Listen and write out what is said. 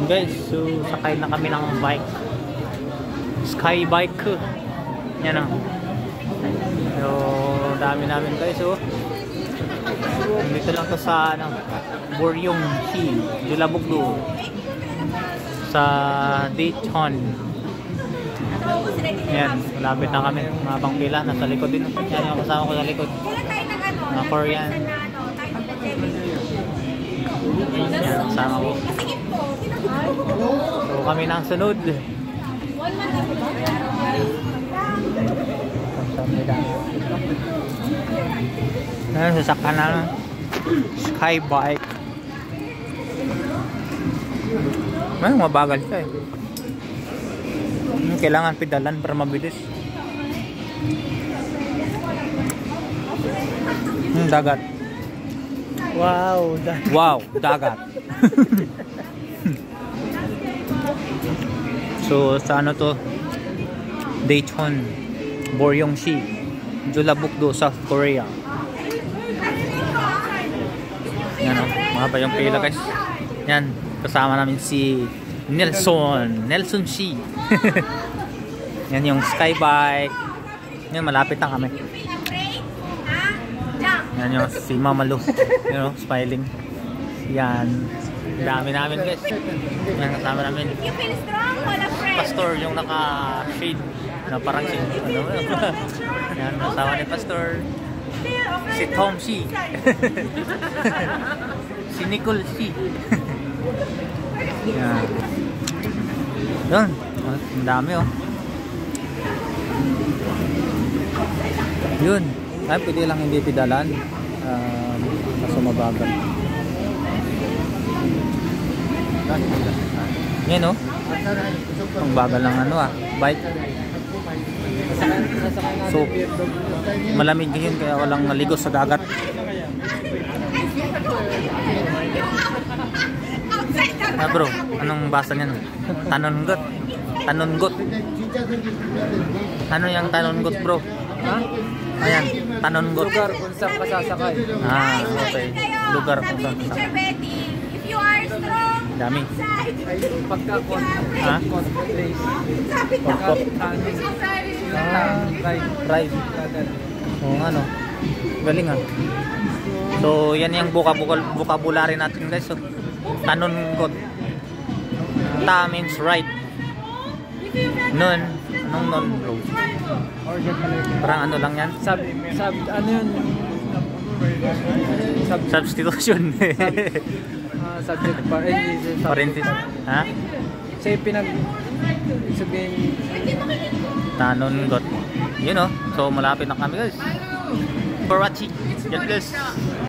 Yun guys, so sakay na kami ng bike. Sky bike. Yan o. So dami namin guys. So dito lang to sa ano, Boryong Sea, Julabugdo. Sa Dayton. Yan, malapit na kami. Mabang pila, nasa likod din. Yan yung kasama ko sa likod. Mga Korean. Yan, kasama ko. So kami nang sunod. Yan, sasakyan na Sky bike. Ay, mabagal siya eh. Kailangan pedalan para mabilis. Dagat. Wow, wow, dagat. So sa ano to, Dayton, Boryong Sea, Julabugdo, South Korea. Yan o, mahaba yung pila guys. Yan, kasama namin si Nelson Shi. Yan yung Sky bike. Yan, malapit na kami. Yan yung si Mama Lu. You know, smiling. Yan. Dami namin guys. Yan, kasama namin. Pastor yung naka-shade. Na parang si ano. Yan, kasama ni Pastor. Si Tom Shi. Si Nicole Shi. Yan. Yan. Ang dami oh. Yun. Ay, pwede lang hindi pedalan. Kaso mabagal. Yan oh. Ang bagal ng ano bike. So, malamig yun kaya walang naligo sa dagat. Bro, anong basa niyan? Tanongot. Tanongot. Ano yung tanongot bro? Ha? Ayan, tanongot. Lugar kung saan ka sasakay. Okay. Lugar kung saan sasakay. Dami. Pagkakon. Ha? Pagkakon. Ride. Oo nga no. Galing ah. So yan yung vocabulary natin guys. So, tanongot. Ta means right. Nun. Anong non bro? Parang ano lang yan? Ano yun? Substitution. Subject Parenthesis. Ha? Say pinag sabihin Tanongot. You know. So malapit na kami guys. For watching. Yan guys.